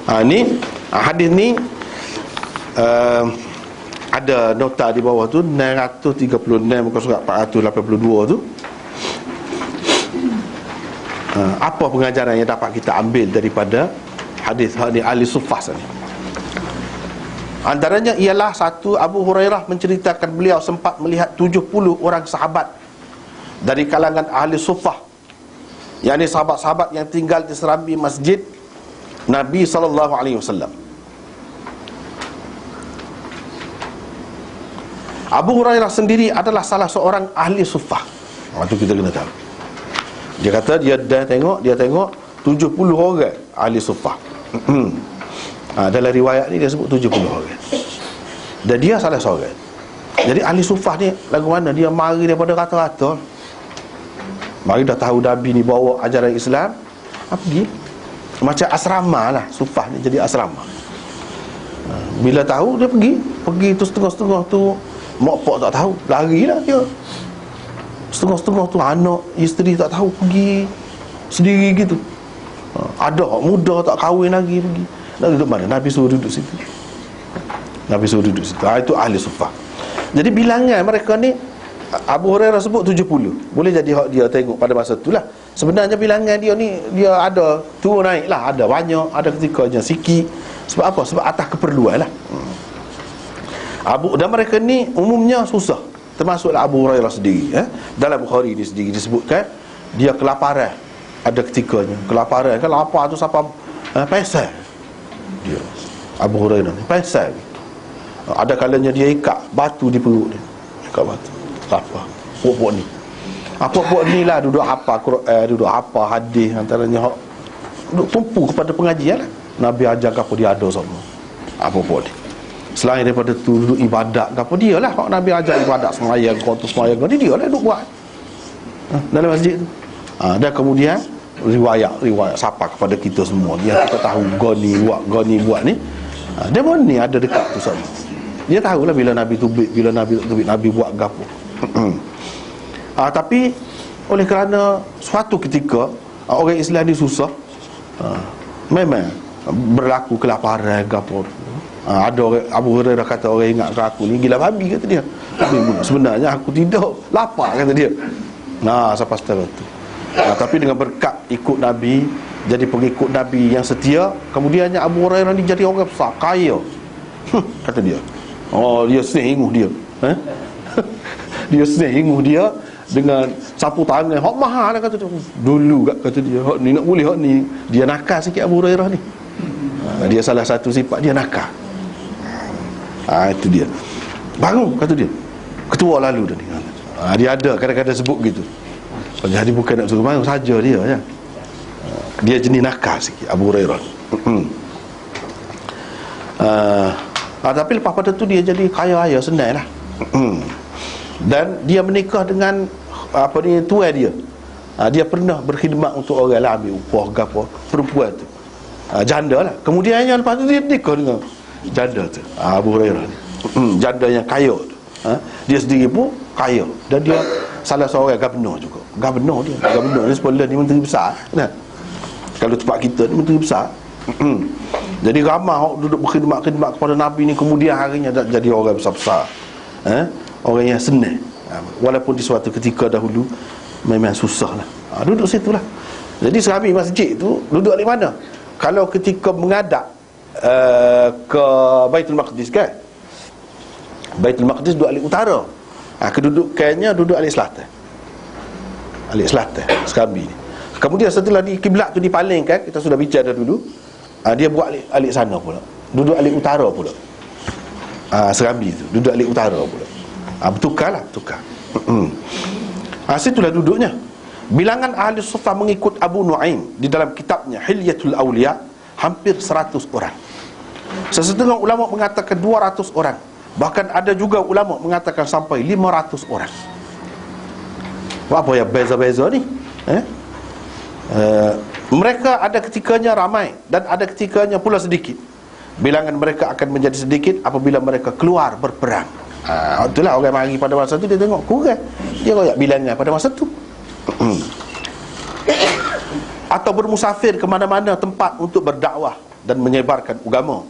Hadis ni ada nota di bawah tu 936 muka surat 482 tu. Apa pengajaran yang dapat kita ambil daripada hadis ahli suffah ni? Antaranya ialah satu, Abu Hurairah menceritakan beliau sempat melihat 70 orang sahabat dari kalangan ahli suffah, yakni sahabat-sahabat yang tinggal di serambi masjid Nabi SAW. Abu Hurairah sendiri adalah salah seorang ahli suffah. Itu kita kena tahu. Dia kata dia tengok 70 orang ahli suffah. Dalam riwayat ni dia sebut 70 orang. Dan dia salah seorang. Jadi ahli suffah ni lagu mana? Dia mari daripada rata-rata. Mari dah tahu Nabi ni bawa ajaran Islam, pergi macam asrama lah. Suffah ni jadi asrama. Bila tahu dia pergi tu setengah-setengah tu mak pak tak tahu, larilah dia. Setengah-setengah tu anak isteri tak tahu, pergi sendiri gitu. Ada muda tak kahwin lagi, pergi. Nak duduk mana? Nabi suruh duduk situ. Itu ahli suffah. Jadi bilangan mereka ni, Abu Hurairah sebut 70. Boleh jadi dia tengok pada masa tu lah. Sebenarnya bilangan dia ni, dia ada turun naik lah. Ada banyak, ada ketikanya sikit. Sebab apa? Sebab atas keperluan lah. Dan mereka ni umumnya susah. Termasuklah Abu Hurairah sendiri. Dalam Bukhari ni sendiri disebutkan dia kelaparan. Ada ketikanya kelaparan. Kan lapar tu siapa pesal dia, Abu Hurairah ni pesal. Ada kalanya dia ikat batu di perut dia. Ikat batu. Lapar. Puak-puak ni. Puak-puak ni lah duduk hafal Quran, duduk hafal hadis, antaranya duduk tumpu kepada pengajian lah. Nabi ajar apa dia ada semua. Puak-puak ni. Selain daripada tu duduk ibadat apa dia lah. Kalau Nabi ajar ibadat semayang, kontus semayang, dia lah duduk buat dalam masjid tu. Dan kemudian riwayat siapa kepada kita semua yang kita tahu goni buat ni, dia pun ni ada dekat tu sama. Dia tahulah bila Nabi tubik, bila Nabi tak tubik, Nabi buat gapo. Tapi oleh kerana suatu ketika orang Islam ni susah, memang berlaku kelaparan gapo. Ada orang, Abu Hurairah kata, orang ingat ke aku ni gila babi, kata dia. Sebenarnya aku tidak lapar, kata dia. Sampai setelah tu. Tapi dengan berkat ikut Nabi, jadi pengikut Nabi yang setia, kemudiannya Abu Hurairah ni jadi orang besar, kaya. Kata dia. Dia senenguh dia. Dia senenguh dia dengan sapu tangan hak mahal lah, kata dia. Dulu kata dia, hak ni nak boleh, hak ni dia nakal sikit Abu Hurairah ni. Dia salah satu sifat dia nakal. Itu dia. Baru kata dia, ketua lalu dah ni. Dia ada kadang-kadang sebut gitu. Jadi bukan nak suruh main saja dia ya. Dia jenis nakal sikit Abu Hurairah. Tapi lepas pada tu dia jadi kaya-kaya senang lah. Dan dia menikah dengan tuan dia. Dia pernah berkhidmat untuk orang lah, ambil upah ke apa, perempuan tu, janda lah. Kemudiannya lepas tu dia nikah dengan janda tu, Abu Hurairah ni. Janda yang kaya tu. Dia sendiri pun kaya. Dan dia salah seorang gubernur juga. Gubernur ni sekolah ni menteri besar kan? Kalau tempat kita ni menteri besar. Jadi ramai orang duduk berkhidmat kepada Nabi ni, kemudian harinya jadi orang besar-besar. Orang yang senang. Walaupun di suatu ketika dahulu memang susah lah. Duduk situ lah. Jadi serambi masjid tu duduk di mana? Kalau ketika menghadap ke Baitul Maqdis kan, Baitul Maqdis duduk alik utara. Kedudukannya duduk alik selatan. Alik selatan serambi ni. Kemudian setelah di kiblat tu dipalingkan, kita sudah bicara dulu, dia buat alik sana pula, duduk alik utara pula. Serambi tu duduk alik utara pula. Bertukar. Situlah duduknya. Bilangan ahli suffah mengikut Abu Nuaim di dalam kitabnya Hilyatul Awliya hampir 100 orang. Sesetengah ulama mengatakan 200 orang. Bahkan ada juga ulama mengatakan sampai 500 orang. Apa yang beza-beza ni? Mereka ada ketikanya ramai dan ada ketikanya pula sedikit. Bilangan mereka akan menjadi sedikit apabila mereka keluar berperang. Itulah orang mari pada masa tu, dia tengok kurang, dia royak bilangan pada masa tu. Atau bermusafir ke mana-mana tempat untuk berdakwah. dan menyebarkan agama.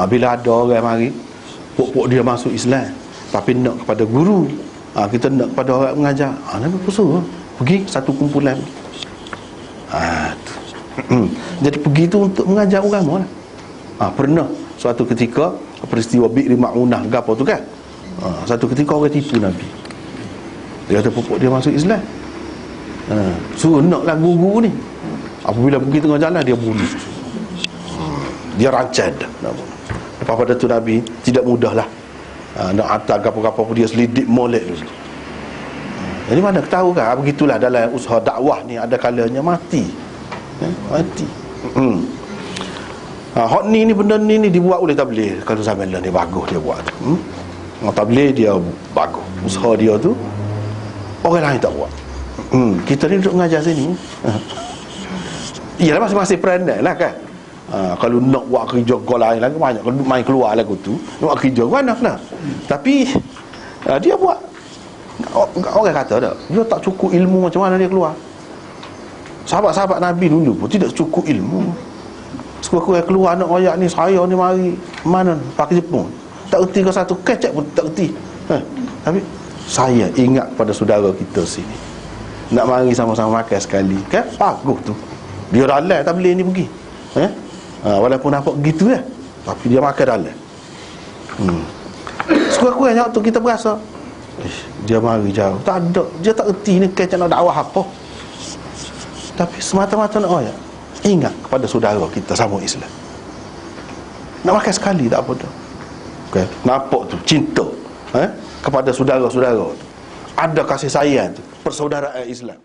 Bila ada orang mari pok-pok dia masuk Islam tapi nak kepada guru, kita nak kepada orang mengajar, Nabi pun suruh pergi satu kumpulan. Jadi pergi tu untuk mengajar agama lah. Pernah suatu ketika peristiwa Bi'ri Ma'unah gapo tu kan, satu ketika orang tipu Nabi. Dia kata pokok dia masuk Islam, suruh naklah guru ni. Apabila pergi tengah jalan dia bunuh, dia rancad. Lepas pada tu Nabi tidak mudahlah nak hantar gapo-gapo pun, dia selidik molek dulu. Jadi mana tahu kan, begitulah dalam usaha dakwah ni ada kalanya mati. Mati. Hak ni benda ni dibuat oleh tabligh. Kalau zaman ni bagus dia buat. Tabligh dia bagus. Usaha dia tu orang lain tak buat. Kita ni duduk mengajar sini. Iyalah masing-masing peranan lah kan. Kalau nak buat kerja kau lain lagi banyak, kalau main keluar lagu tu nak kerja mana lah. Tapi dia buat. Orang kata tak, dia tak cukup ilmu, macam mana dia keluar. Sahabat-sahabat Nabi dulu pun tidak cukup ilmu. Sekurang-kurang keluar nak royak ni, saya ni mari mana pakai Jepun, tak erti ke satu kecap pun tak erti. Tapi saya ingat pada saudara kita sini, nak mari sama-sama makan sekali kan, bagus tu. Dia dalam tabligh ni pergi, walaupun nampak begitu ya, tapi dia makan dalam. Sekurang-kurangnya waktu kita berasa dia mari jauh, tak ada, dia tak erti ni kecap nak dakwah apa. Tapi semata-mata nak royak, ingat kepada saudara kita sama Islam. Nak makan sekali tak apa dah. Okay. Nampak tu cinta kepada saudara-saudara tu. Ada kasih sayang tu, persaudaraan Islam.